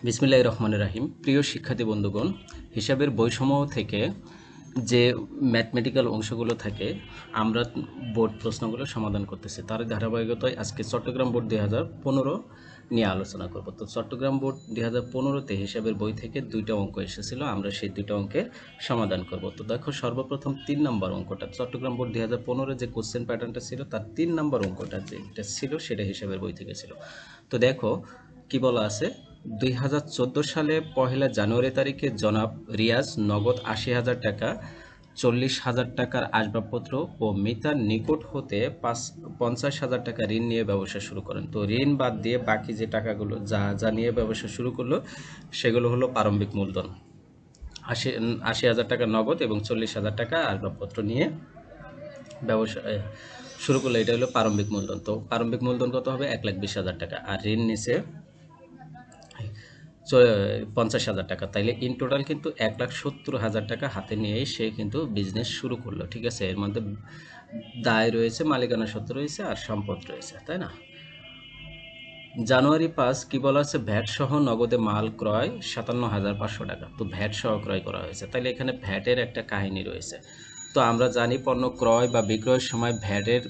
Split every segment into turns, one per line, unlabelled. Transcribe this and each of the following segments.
বিসমিল্লাহির রহমানির রহিম। প্রিয় শিক্ষার্থী বন্ধুগণ, হিসাবের বইসমূহ থেকে যে ম্যাথমেটিক্যাল অংশগুলো থাকে আমরা বোর্ড প্রশ্নগুলো সমাধান করতেছি, তার ধারাবাহিকতায় আজকে চট্টগ্রাম বোর্ড 2015 নিয়ে আলোচনা করব। তো চট্টগ্রাম বোর্ড 2015-তে হিসাবের বই থেকে দুইটা অঙ্ক এসেছিল, আমরা সেই দুইটা অঙ্কের সমাধান করব। তো দেখো, সর্বপ্রথম 3 নম্বর অঙ্কটা চট্টগ্রাম বোর্ড 2015 যে কোশ্চেন প্যাটার্নটা ছিল তার 3 নম্বর অঙ্কটা যেটা ছিল সেটা হিসাবের বই থেকে ছিল। তো দেখো কি বলা আছে, 2014 সালে 1 জানুয়ারি তারিখে জনাব রিয়াজ নগদ 80,000 টাকা, 40,000 টাকার আসবাবপত্র ও মিতার নিকট হতে 50,000 টাকা ঋণ নিয়ে ব্যবসা শুরু করেন। তো ঋণ বাদ দিয়ে বাকি যে টাকাগুলো যা যা নিয়ে ব্যবসা শুরু করলো সেগুলো হলো প্রারম্ভিক মূলধন। 80,000 টাকা নগদ এবং 40,000 টাকা আসবাবপত্র নিয়ে ব্যবসা শুরু করলো, এটা হলো প্রারম্ভিক মূলধন। তো প্রারম্ভিক মূলধন কত হবে? 1,20,000 টাকা, আর ঋণ নিছে 50,000 টাকা। তাইলে ইন টোটাল কিন্তু 1,70,000 টাকা হাতে নিয়েই সে কিন্তু বিজনেস শুরু করলো। ঠিক আছে, এর মধ্যে দায় রয়েছে, মালিকানা সত্ত্ব রয়েছে, আর সম্পদ রয়েছে, তাই না? জানুয়ারি 5 কি বলা আছে, ভ্যাট সহ নগদে মাল ক্রয় 57,500 টাকা। তো ভ্যাট সহ ক্রয় করা হয়েছে, তাহলে এখানে ভ্যাটের একটা কাহিনী রয়েছে। তো আমরা জানি পণ্য ক্রয় বা বিক্রয়ের সময় ভ্যাটের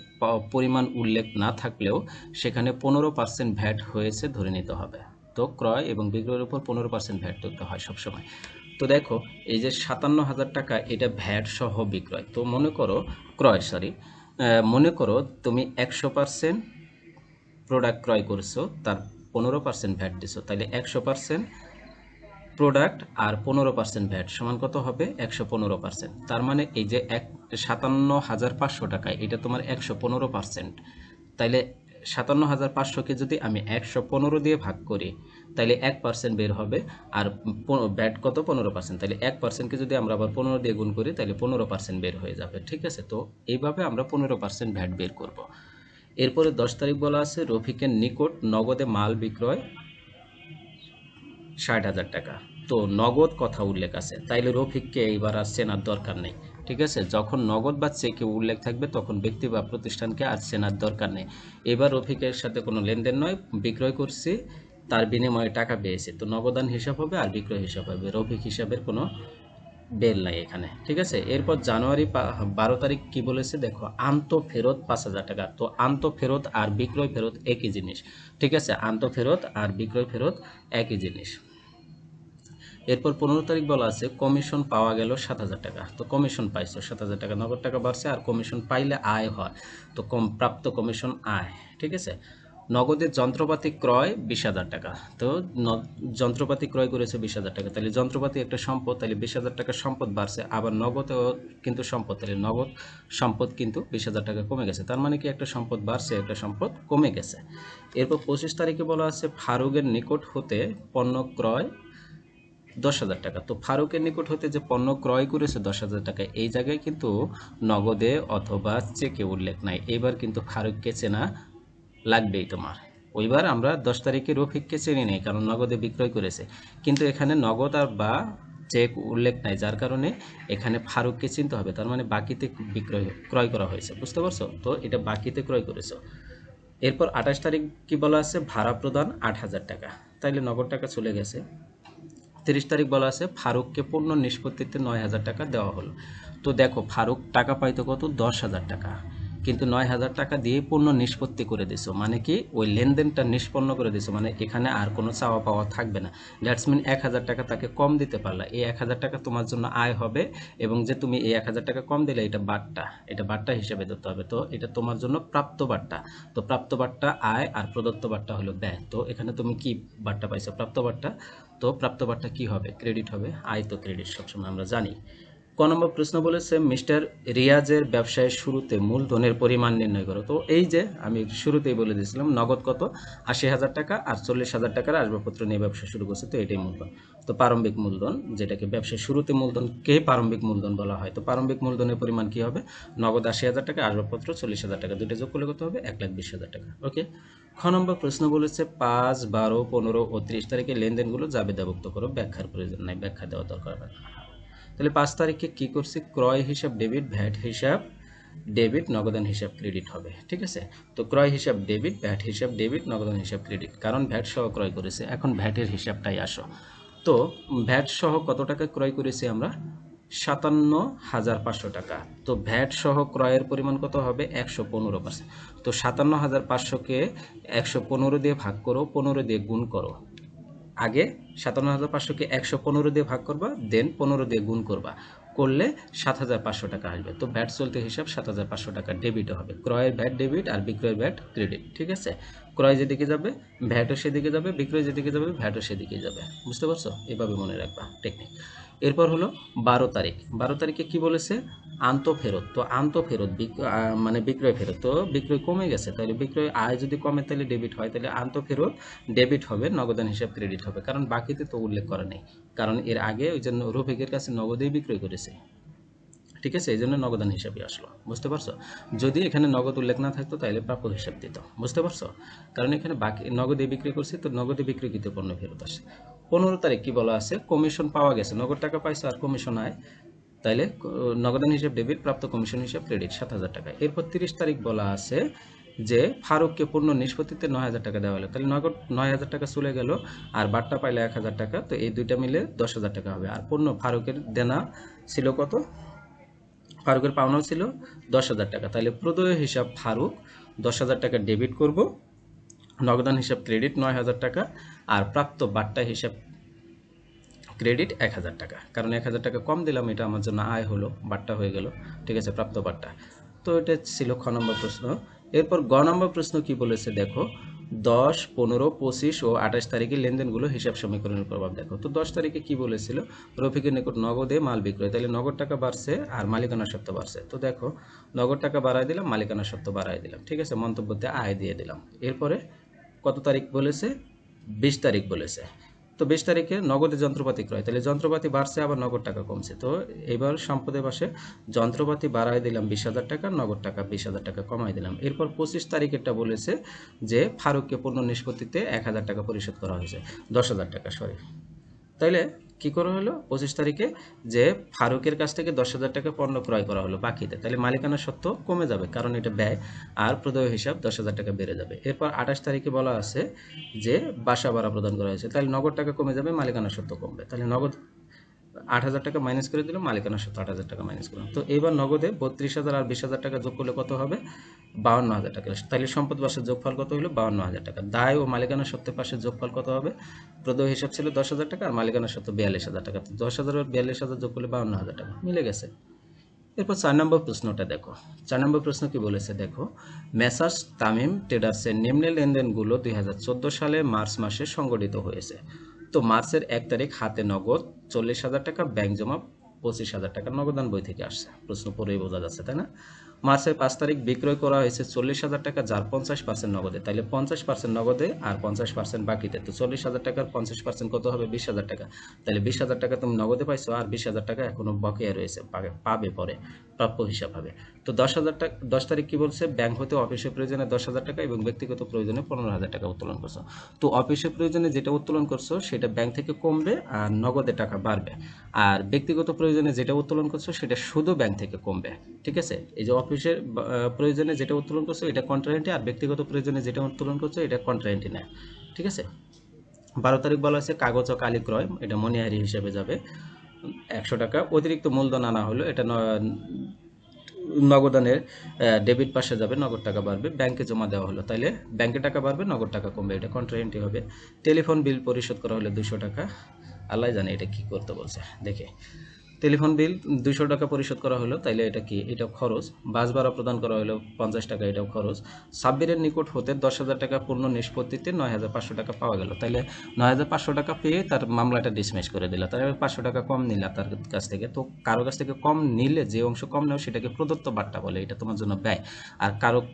পরিমাণ উল্লেখ না থাকলেও সেখানে 15% ভ্যাট হয়েছে ধরে নিতে হবে। তো ক্রয় এবং বিক্রয়ের উপর 15% ভ্যাট ধরতে হয় সবসময়। তো দেখো, এই যে 57,000 টাকা এটা ভ্যাট সহ বিক্রয়। তো মনে করো মনে করো তুমি 100% প্রোডাক্ট ক্রয় করছো, তার 15% ভ্যাট দিছো, তাহলে 100% প্রোডাক্ট আর 15% ভ্যাট সমান কত হবে? 115%। তার মানে এই যে 57,500 টাকা এটা তোমার 115%। তাইলে 57,500কে যদি আমি 115 দিয়ে ভাগ করি তাইলে 1% বের হবে, আর ভ্যাট কত? 15%। তাহলে 1%কে যদি আমরা আবার 15 দিয়ে গুণ করি তাহলে 15% বের হয়ে যাবে। ঠিক আছে, তো এইভাবে আমরা 15% ভ্যাট বের করব। এরপরে 10 তারিখ বলা আছে, রফিকের নিকট নগদে মাল বিক্রয় 60,000 টাকা। তো নগদ কথা উল্লেখ আছে, তাইলে রফিককে এইবার আর চেনার দরকার নেই। ঠিক আছে, যখন নগদ বা চেকে উল্লেখ থাকবে তখন ব্যক্তি বা প্রতিষ্ঠানকে আর চেনার দরকার নেই। এবার রফিকের সাথে কোনো লেনদেন নয়, বিক্রয় করছি, তার বিনিময়ে টাকা পেয়েছে, তো নগদান হিসাব হবে আর বিক্রয় হিসাব হবে, রফিক হিসাবের কোনো বেল নাই এখানে। ঠিক আছে, এরপর জানুয়ারি 12 তারিখ কি বলেছে দেখো, আন্ত ফেরত 5,000 টাকা। তো আন্ত ফেরত আর বিক্রয় ফেরত একই জিনিস। ঠিক আছে, আন্ত ফেরত আর বিক্রয় ফেরত একই জিনিস। এরপর 15 তারিখ বলা আছে, কমিশন পাওয়া গেল 7,000 টাকা। তো কমিশন পাইছো 7,000 টাকা, নগদ টাকা বাড়ছে, আর কমিশন পাইলে আয় হয়, তো প্রাপ্ত কমিশন আয়। ঠিক আছে, নগদের যন্ত্রপাতি ক্রয় 20,000 টাকা। তো যন্ত্রপাতি ক্রয় করেছে 20,000 টাকা, তাহলে যন্ত্রপাতি একটা সম্পদ, তাহলে 20,000 টাকা সম্পদ বাড়ছে, আবার নগদেও কিন্তু সম্পদ, তাহলে নগদ সম্পদ কিন্তু 20,000 টাকা কমে গেছে। তার মানে কি, একটা সম্পদ বাড়ছে, একটা সম্পদ কমে গেছে। এরপর 25 তারিখে বলা আছে, ফারুকের নিকট হতে পণ্য ক্রয় 10,000 টাকা। তো ফারুকের নিকট হতে যে পণ্য ক্রয় করেছে 10,000 টাকা, এই জায়গায় কিন্তু নগদে অথবা চেকে উল্লেখ নাই। এবার কিন্তু ফারুককে চেনা লাগবেই তোমার। ওইবার আমরা 10 তারিখে রফিককে চিনি নেই, কারণ নগদে বিক্রয় করেছে, কিন্তু এখানে নগদ আর বা চেক উল্লেখ নাই, যার কারণে এখানে ফারুককে চিনতে হবে। তার মানে বাকিতে ক্রয় করা হয়েছে, বুঝতে পারছো? তো এটা বাকিতে ক্রয় করেছো। এরপর 28 তারিখ কি বলা আছে, ভাড়া প্রদান 8,000 টাকা, তাইলে নগদ টাকা চলে গেছে। 30 তারিখ বলা আছে, ফারুককে পণ্য নিষ্পত্তিতে 9,000 টাকা দেওয়া হলো। তো দেখো, ফারুক টাকা পাইতো কত? 10,000 টাকা, কিন্তু 9,000 টাকা দিয়ে পণ্য নিষ্পত্তি করে দিছো, মানে কি ওই লেনদেনটা নিষ্পন্ন করে দিছো, মানে এখানে আর কোনো চাওয়া পাওয়া থাকবে না। দ্যাটস মিন 1,000 টাকা তাকে কম দিতে পারলা, এই 1,000 টাকা তোমার জন্য আয় হবে, এবং যে তুমি এই 1,000 টাকা কম দিলে এটা বাট্টা হিসেবে ধরতে হবে। তো এটা তোমার জন্য প্রাপ্ত বাট্টা। তো প্রাপ্ত বাট্টা আয় আর প্রদত্ত বাট্টা হলো ব্যয়। তো এখানে তুমি কি বাট্টা পাইছো? প্রাপ্ত বাট্টা। তো প্রাপ্ত বাট্টা কি হবে? ক্রেডিট হবে। আয় তো ক্রেডিট সবসময় আমরা জানি। ক নম্বর প্রশ্ন বলেছে, মিস্টার রিয়াজের ব্যবসায়ের শুরুতে মূলধনের পরিমাণ নির্ণয় করো। তো এই যে আমি শুরুতেই বলে দিয়েছিলাম, নগদ কত? 80,000 টাকা, আর 40,000 টাকার আসবাবপত্র নিয়ে ব্যবসা শুরু করছে, তো এটাই মূলধন। তো প্রারম্ভিক মূলধন, যেটাকে ব্যবসার শুরুতে মূলধনকে প্রারম্ভিক মূলধন বলা হয়। তো প্রারম্ভিক মূলধনের পরিমাণ কি হবে? নগদ 80,000 টাকা, আসবাবপত্র 40,000 টাকা, দুটো যোগ করলে কত হবে? 1,20,000 টাকা। ওকে। খ নম্বর প্রশ্ন বলেছে, 5, 12, 15 ও 30 তারিখে লেনদেনগুলো জাবেদাভুক্ত করো, ব্যাখ্যার প্রয়োজন নাই, ব্যাখ্যা দেওয়া দরকার হবে না। তাহলে 5 তারিখে কি করছি? ক্রয় হিসাব ডেবিট, ভ্যাট হিসাব ডেবিট, নগদান হিসাব ক্রেডিট হবে। ঠিক আছে, তো ক্রয় হিসাব ডেবিট, ভ্যাট হিসাব ডেবিট, নগদান হিসাব ক্রেডিট, কারণ ভ্যাট সহ ক্রয় করেছে। এখন ভ্যাটের হিসাবটাই আসো। তো ভ্যাট সহ কত টাকা ক্রয় করেছি আমরা? 57,500 টাকা। তো ভ্যাট সহ ক্রয়ের পরিমাণ কত হবে? 115%। তো 57,500কে 115 দিয়ে ভাগ করো, 15 দিয়ে গুণ করো। আগে 57,500কে 115 দিয়ে ভাগ করবা, দেন 15 দিয়ে গুণ করবা, করলে 7,500 টাকা আসবে। তো ভ্যাট চলতি হিসাব 7,500 টাকা ডেবিট হবে। ক্রয়ের ভ্যাট ডেবিট আর বিক্রয়ের ভ্যাট ক্রেডিট। ঠিক আছে, ক্রয় যেদিকে যাবে ভ্যাটও সেদিকে যাবে, বিক্রয় যেদিকে যাবে ভ্যাটও সেদিকে যাবে। বুঝতে পারছো? এভাবে মনে রাখবা টেকনিক। এরপর হলো 12 তারিখ। 12 তারিখে কি বলেছে? আন্তঃফেরত। তো আন্তঃফেরত মানে বিক্রয় ফেরত। তো বিক্রয় কমে গেছে, তাহলে বিক্রয় আয় যদি কমে তাহলে ডেবিট হয়, তাহলে আন্তঃফেরত ডেবিট হবে, নগদান হিসাব ক্রেডিট হবে। কারণ বাকিতে তো উল্লেখ করা নেই, কারণ এর আগে ওই জন্য রফিকের কাছে নগদেই বিক্রয় করেছে। ঠিক আছে, এই জন্য নগদান হিসাবে আসলো। বুঝতে পারছো? যদি এখানে নগদ উল্লেখ না থাকতো তাহলে প্রাপ্য হিসাব দিত। বুঝতে পারছো? কারণ এখানে বাকি নগদে বিক্রি করছি, তো নগদে বিক্রিকৃত পণ্য ফেরত আসে। 15 তারিখ কি বলা আছে? কমিশন পাওয়া গেছে, নগদ টাকা পাইছো আর কমিশন আয়, তাইলে নগদান হিসাব ডেবিট, প্রাপ্ত কমিশন হিসাব ক্রেডিট 7,000 টাকা। এরপর 30 তারিখ বলা আছে যে ফারুককে পণ্য নিষ্পত্তিতে 9,000 টাকা দেওয়া হলো, তাহলে নগদ 9,000 টাকা চলে গেল, আর বাট্টা পাইলে 1,000 টাকা, তো এই দুইটা মিলে 10,000 টাকা হবে। আর পণ্য ফারুকের দেনা ছিল কত? ফারুকের পাওনাও ছিল 10,000 টাকা, তাহলে প্রদেয় হিসাব ফারুক 10,000 টাকা ডেবিট করব, নগদান হিসাব ক্রেডিট 9,000 টাকা, আর প্রাপ্ত বাট্টা হিসাব ক্রেডিট 1,000 টাকা। কারণ 1,000 টাকা কম দিলাম, এটা আমার জন্য আয় হলো, বাট্টা হয়ে গেল। ঠিক আছে, প্রাপ্ত বাট্টা। তো এটা ছিল খ নম্বর প্রশ্ন। এরপর গ নম্বর প্রশ্ন কি বলেছে দেখো, 10, 15, 25 ও 28 তারিখে লেনদেনগুলো হিসাব সমীকরণের প্রভাব দেখো। তো 10 তারিখে কি বলেছিল? রফিকের নিকট নগদে মাল বিক্রয়, তাহলে নগদ টাকা বাড়ছে আর মালিকানা সত্ত্ব বাড়ছে। তো দেখো, নগদ টাকা বাড়াই দিলাম, মালিকানা সত্ত্ব বাড়াই দিলাম। ঠিক আছে, মন্তব্যতে আয় দিয়ে দিলাম। এরপরে কত তারিখ বলেছে? 20 তারিখ বলেছে। তো 20 তারিখে নগদে যন্ত্রপাতি ক্রয়, তাহলে যন্ত্রপাতি বাড়ছে আবার নগদ টাকা কমছে। তো এবার সম্পদের পাশে যন্ত্রপাতি বাড়ায় দিলাম 20,000 টাকা, নগদ টাকা 20,000 টাকা কমাই দিলাম। এরপর 25 তারিখেরটা বলেছে যে ফারুককে পণ্য নিষ্পত্তিতে 1,000 টাকা পরিশোধ করা হয়েছে, 10,000 টাকা সরি। তাইলে কি করা হলো 25 তারিখে? যে ফারুকের কাছ থেকে 10,000 টাকা পণ্য ক্রয় করা হলো বাকিতে, তাহলে মালিকানা সত্ত্ব কমে যাবে, কারণ এটা ব্যয়, আর প্রদেয় হিসাব 10,000 টাকা বেড়ে যাবে। এরপর 28 তারিখে বলা আছে যে বাসা ভাড়া প্রদান করা হয়েছে, তাহলে নগদ টাকা কমে যাবে, মালিকানা সত্ত্ব কমবে। তাহলে নগদ 8,000 টাকা মাইনাস করে দিলাম, মালিকানা সত্ত্ব 8,000 টাকা মাইনাস করলাম। তো এবার নগদে 32,000 আর 20,000 টাকা যোগ করলে কত হবে? 52,000 টাকা। তাহলে সম্পদ পাশের যোগফল কত হলো? 52,000 টাকা। দায় ও মালিকানা সত্ত্বের পাশের যোগফল কত হবে? প্রদেয় হিসাব ছিল 10,000 টাকা আর মালিকানা সত্ত্ব 42,000 টাকা। তো 10,000 আর 42,000 যোগ করলে 52,000 টাকা, মিলে গেছে। এরপর 4 নম্বর প্রশ্নটা দেখো। 4 নম্বর প্রশ্ন কি বলেছে দেখো, মেসার্স তামিম ট্রেডার্সের নিম্নে লেনদেনগুলো 2014 সালে মার্চ মাসে সংগঠিত হয়েছে। তো মার্চের 1 তারিখ হাতে নগদ 40,000 টাকা, ব্যাংক জমা 25,000 টাকা, নগদান বই থেকে আসছে, প্রশ্ন পড়েই বোঝা যাচ্ছে, তাই না? মার্চের 5 তারিখ বিক্রয় করা হয়েছে 40,000 টাকা, যার 50% নগদে, তাহলে 50% নগদে আর 50% বাকিতে। তো 40,000 টাকার 50% কত হবে? 20,000 টাকা। তাহলে 20,000 টাকা তুমি নগদে পাইছো, আর 20,000 টাকা এখনো বকেয়া রয়েছে, পাবে পরে, প্রাপ্য হিসাব হবে। তো 10,000 টাকা 10 তারিখ কি বলছে? ব্যাংক হতে অফিসের প্রয়োজনে 10,000 টাকা এবং ব্যক্তিগত প্রয়োজনে 15,000 টাকা উত্তোলন করছো। তো অফিসের প্রয়োজনে যেটা উত্তোলন করছো সেটা ব্যাংক থেকে কমবে আর নগদে টাকা বাড়বে, আর ব্যক্তিগত প্রয়োজনে যেটা উত্তোলন করছো সেটা শুধু ব্যাংক থেকে কমবে। ঠিক আছে, এই যে অফিসের প্রয়োজনে যেটা উত্তোলন করছো এটা কন্ট্রায়েন্টে, আর ব্যক্তিগত প্রয়োজনে যেটা উত্তোলন করছো এটা কন্ট্রায়েন্টে নেয়। ঠিক আছে, 12 তারিখ বলা আছে কাগজ ও কালি ক্রয়, এটা মনিহারি হিসেবে যাবে 100 টাকা। অতিরিক্ত মূলধন আনা হলো, এটা নগদানের ডেবিট পাশে যাবে, নগদ টাকা বাড়বে। ব্যাংকে জমা দেওয়া হলো, তাইলে ব্যাংকে টাকা বাড়বে, নগদ টাকা কমবে, এটা কন্ট্রায়েন্টই হবে। টেলিফোন বিল পরিশোধ করা হলো 200 টাকা, আল্লাহ জানে এটা কি করতে বলছে দেখে। টেলিফোন বিল 200 টাকা পরিশোধ করা হলো, তাইলে এটা কি? এটা খরচ। বাস ভাড়া প্রদান করা হলো 50 টাকা, এটাও খরচ। সাব্বিরের নিকট হতে 10,000 টাকা পূর্ণ নিষ্পত্তিতে 9,500 টাকা পাওয়া গেল, তাইলে 9,500 টাকা পেয়ে তার মামলাটা ডিসমিস করে দিল, তাহলে 500 টাকা কম নিলা তার কাছ থেকে। তো কারো কাছ থেকে কম নিলে যে অংশ কম নেও সেটাকে প্রদত্ত বাট্টা বলে, এটা তোমার জন্য ব্যয়। আর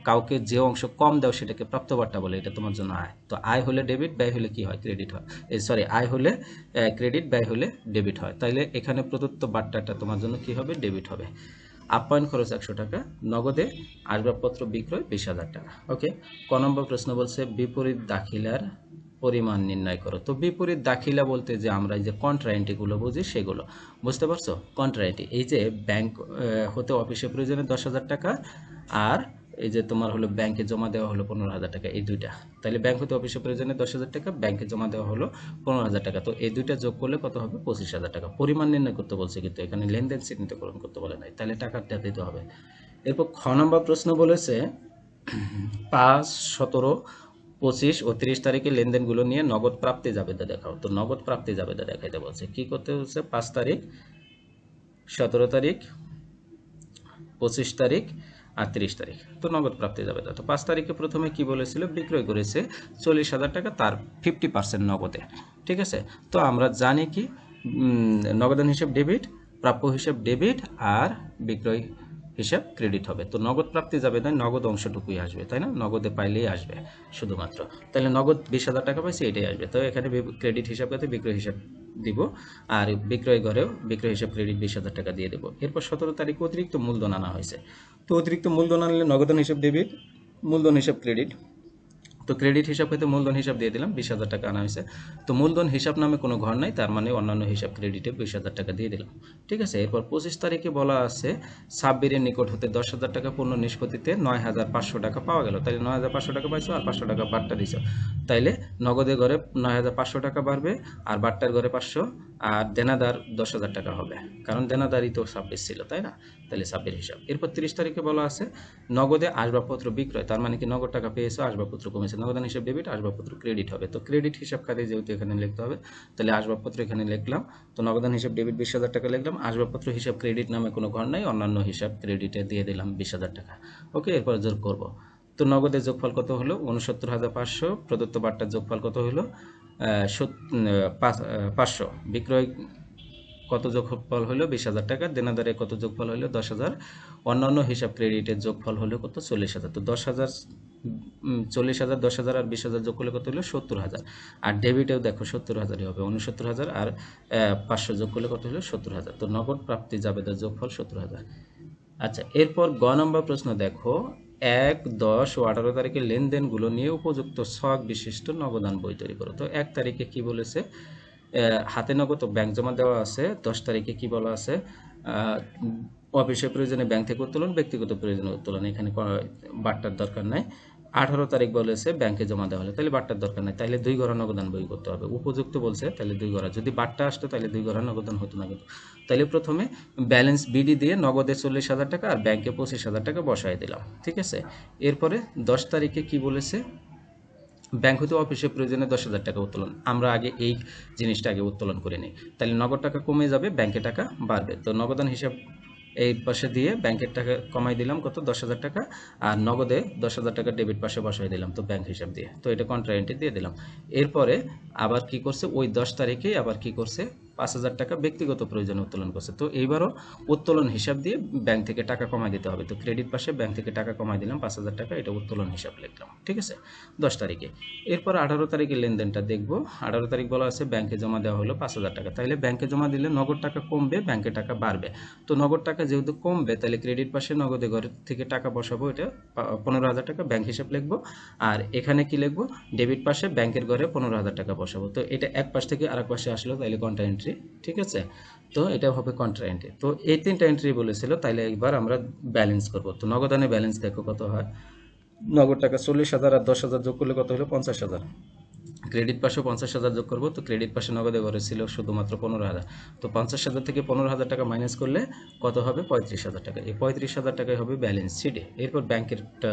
কাউকে যে অংশ কম দাও সেটাকে প্রাপ্ত বাট্টা বলে, এটা তোমার জন্য আয়। তো আয় হলে ডেবিট, ব্যয় হলে কি হয়? ক্রেডিট হয়। আয় হলে ক্রেডিট, ব্যয় হলে ডেবিট হয়। তাইলে এখানে প্রদত্ত বাট্টাটা তোমার জন্য কি হবে? ডেবিট হবে। আপ্যায়ন খরচ 100 টাকা, নগদে আসবাবপত্র বিক্রয় 20,000 টাকা। ওকে। ক নম্বর প্রশ্ন বলছে বিপরীত দাখিলার পরিমাণ নির্ণয় করো। তো বিপরীত দাখিলা বলতে যে আমরা এই যে কন্ট্রাএন্ট্রিগুলো বুঝি সেগুলো, বুঝতে পারছো? কন্ট্রাএন্ট্রি এই যে ব্যাংক হতে অফিসে প্রয়োজনে 10,000 টাকা, আর এই যে তোমার হলো ব্যাংকে জমা দেওয়া হলো 15,000 টাকা, এই দুইটা। তাহলে ব্যাংক হতে অফিসে প্রয়োজনে 10,000 টাকা, ব্যাংকে জমা দেওয়া হলো 15,000 টাকা। তো এই দুইটা যোগ করলে কত হবে? 25,000 টাকা। পরিমাণ নির্ণয় করতে বলছে, কিন্তু এখানে লেনদেন চিহ্নিতকরণ করতে বলে নাই, তাহলে টাকাটা দিতে হবে। এরপর খ নম্বর প্রশ্ন বলেছে 5, 17, 25 ও 30 তারিখে লেনদেনগুলো নিয়ে নগদ প্রাপ্তি জাবেদা দেখাও। তো নগদ প্রাপ্তি জাবেদা দেখাইতে বলছে। কি করতে হচ্ছে? 5 তারিখ, 17 তারিখ, 25 তারিখ আর 30 তারিখ। তো নগদ প্রাপ্তি জাবেদা। তো 5 তারিখে প্রথমে কি বলেছিল? বিক্রয় করেছে 40,000 টাকা, তার 50% নগদে। ঠিক আছে? তো আমরা জানি কি নগদান হিসাব ডেবিট, প্রাপ্য হিসাব ডেবিট, আর বিক্রয় হিসাব ক্রেডিট হবে। তো নগদ প্রাপ্তি যাবে না, নগদ অংশটুকুই আসবে, তাই না? নগদে পাইলেই আসবে শুধুমাত্র। তাহলে নগদ 20,000 টাকা পাইছে, এটাই আসবে। তো এখানে ক্রেডিট হিসাব করতে বিক্রয় হিসাব দিব, আর বিক্রয় ঘরেও বিক্রয় হিসাব ক্রেডিট 20,000 টাকা দিয়ে দেবো। এরপর 17 তারিখ অতিরিক্ত মূলধন আনা হয়েছে। তো অতিরিক্ত মূলধন আনলে নগদান হিসাব ডেবিট, মূলধন হিসাব ক্রেডিট। তো ক্রেডিট হিসাব হতে মূলধন হিসাব দিয়ে দিলাম, 20,000 টাকা আনা হয়েছে। তো মূলধন হিসাব নামে কোনো ঘর নাই, তার মানে অন্যান্য হিসাব ক্রেডিটে 20,000 টাকা দিয়ে দিলাম। ঠিক আছে? এরপর 25 তারিখে বলা আছে সাব্বিরের নিকট হতে 10,000 টাকা পণ্য নিষ্পত্তিতে 9,500 টাকা পাওয়া গেল। তাহলে 9,500 টাকা পাইছো, আর 500 টাকা বাট্টা দিছো। তাইলে নগদের ঘরে 9,500 টাকা বাড়বে, আর বাট্টার ঘরে 500, আর দেনাদার 10,000 টাকা হবে, কারণ দেনাদারই তো সাব্বির ছিল, তাই না? তাহলে সাব্বির হিসাব। এরপর 30 তারিখে বলা আছে নগদে আসবাবপত্র বিক্রয়, তার মানে কি নগদ টাকা পেয়েছো, আসবাবপত্র কমেছে। নগদান হিসাব ডেবিট, আসবাবপত্র ক্রেডিট হবে। তো ক্রেডিট হিসাব খাতে যেহেতু এখানে লিখতে হবে, তাহলে আসবাবপত্র এখানে লিখলাম। তো নগদান হিসাব ডেবিট 20,000 টাকা লিখলাম, আসবাবপত্র হিসাব ক্রেডিট নামে কোনো ঘর নাই, অন্যান্য হিসাব ক্রেডিটে দিয়ে দিলাম 20,000 টাকা। ওকে, এরপর যোগ করব। তো নগদের যোগফল কত হলো? 69,500। প্রদত্ত বাট্টার যোগফল কত হলো? 500। বিক্রয় কত যোগফল হলো? 20,000 টাকা। দেনাদারে কত যোগফল হলো? 10,000। অন্যান্য হিসাব ক্রেডিটের যোগফল হলো কত? 40,000। তো 10,000, 40,000, 10,000 আর 20,000 যোগ করলে কত হলো? 70,000। আর ডেবিটেও দেখো 70,000ই হবে, 69,000 আর 500 যোগ করলে কত হলো? 70,000। তো নগদ প্রাপ্তি জাবেদার যোগফল 70,000। আচ্ছা, এরপর গ নম্বর প্রশ্ন দেখো 1, 10 ও 18 তারিখে লেনদেনগুলো নিয়ে উপযুক্ত ছক বিশিষ্ট নগদান বই তৈরি করো। তো 1 তারিখে কি বলেছে? হাতে নগদ ও ব্যাংক জমা দেওয়া আছে। 10 তারিখে কি বলা আছে? অফিসের প্রয়োজনে ব্যাংক থেকে উত্তোলন, ব্যক্তিগত প্রয়োজনে উত্তোলন, এখানে বাট্টার দরকার নাই। 18 তারিখ বলেছে ব্যাংকে জমা দেওয়া হলে, তাহলে বাট্টার দরকার নাই, তাহলে 2 ঘরা নগদান বই করতে হবে। উপযুক্ত বলছে, তাহলে 2 ঘরা। যদি বাট্টা আসতো তাহলে 2 ঘরা নগদান হতো না কিন্তু। তাহলে প্রথমে ব্যালেন্স বিডি দিয়ে নগদে 40,000 টাকা আর ব্যাংকে 25,000 টাকা বসাই দিলাম। ঠিক আছে? এরপরে 10 তারিখে কি বলেছে? ব্যাংক হতে অফিসের প্রয়োজনে 10,000 টাকা উত্তোলন। আমরা আগে এই জিনিসটা আগে উত্তোলন করে নিই, তাহলে নগদ টাকা কমে যাবে, ব্যাংকে টাকা বাড়বে। তো নগদান হিসাব এই পাশে দিয়ে ব্যাংকের টাকা কমাই দিলাম কত? 10,000 টাকা, আর নগদে 10,000 টাকা ডেবিট পাশে বসাই দিলাম, তো ব্যাংক হিসাব দিয়ে। তো এটা কন্ট্রাএন্ট্রি দিয়ে দিলাম। এরপরে আবার কি করছে? ওই 10 তারিখেই আবার কি করছে? 5,000 টাকা ব্যক্তিগত প্রয়োজনে উত্তোলন করছে। তো এইবারও উত্তোলন হিসাব দিয়ে ব্যাংক থেকে টাকা কমাই দিতে হবে। তো ক্রেডিট পাশে ব্যাংক থেকে টাকা কমাই দিলাম 5,000 টাকা, এটা উত্তোলন হিসাব লিখলাম। ঠিক আছে? 10 তারিখে। এরপর 18 তারিখে লেনদেনটা দেখব। 18 তারিখ বলা আছে ব্যাংকে জমা দেওয়া হলো 5,000 টাকা। তাহলে ব্যাংকে জমা দিলে নগদ টাকা কমবে, ব্যাংকে টাকা বাড়বে। তো নগদ টাকা যেহেতু কমবে, তাহলে ক্রেডিট পাশে নগদে ঘর থেকে টাকা বসাবো, এটা 15,000 টাকা ব্যাংক হিসাব লিখবো। আর এখানে কি লিখবো? ডেবিট পাশে ব্যাংকের ঘরে 15,000 টাকা বসাবো। তো এটা এক পাশ থেকে আরেক পাশে আসলো, তাহলে কন্ট্রা এন্ট্রি। ঠিক আছে? তো এটা হবে কন্ট্রা এন্ট্রি। তো এই 3টা এন্ট্রি বলেছিল, তাহলে একবার আমরা ব্যালেন্স করব। তো নগদানে ব্যালেন্স দেখো কত হয়। নগদ টাকা 40,000 আর 10,000 যোগ করলে কত হলো? 50,000। ক্রেডিট পাশে 50,000 যোগ করবো। তো ক্রেডিট পাশে নগদে ঘরে ছিল শুধুমাত্র 15,000। তো 50,000 থেকে 15,000 টাকা মাইনাস করলে কত হবে? 35,000 টাকা। এই 35,000 টাকাই হবে ব্যালেন্স শিটে। এরপর ব্যাংকেরটা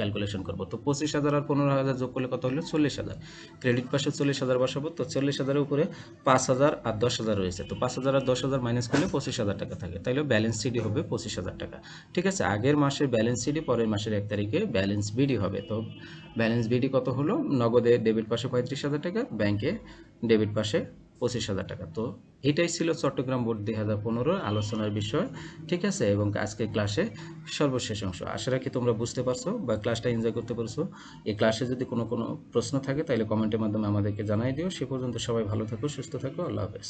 ক্যালকুলেশন করবো। তো 25,000 আর 15,000 যোগ করলে কত হলো? 40,000। ক্রেডিট পাশে 40,000 বসাবো। তো 40,000-এর উপরে 5,000 আর 10,000 রয়েছে। তো 5,000 আর 10,000 মাইনাস করলে 25,000 টাকা থাকে। তাইলে ব্যালেন্স সিডি হবে 25,000 টাকা। ঠিক আছে? আগের মাসের ব্যালেন্স সিডি পরের মাসের 1 তারিখে ব্যালেন্স বিডি হবে। তো ব্যালেন্স বিডি কত হলো? নগদে ডেবিট পাশে 35,000 টাকা, ব্যাংকে ডেবিট পাশে 25,000 টাকা। তো এটাই ছিল চট্টগ্রাম বোর্ড 2015 আলোচনার বিষয়। ঠিক আছে? এবং আজকে ক্লাসে সর্বশেষ অংশ। আশা রাখি তোমরা বুঝতে পারছো বা ক্লাসটা এনজয় করতে পারছো। এই ক্লাসে যদি কোনো প্রশ্ন থাকে তাহলে কমেন্টের মাধ্যমে আমাদেরকে জানাই দিও। সে পর্যন্ত সবাই ভালো থাকো, সুস্থ থাকো। আল্লাহ হাফেজ।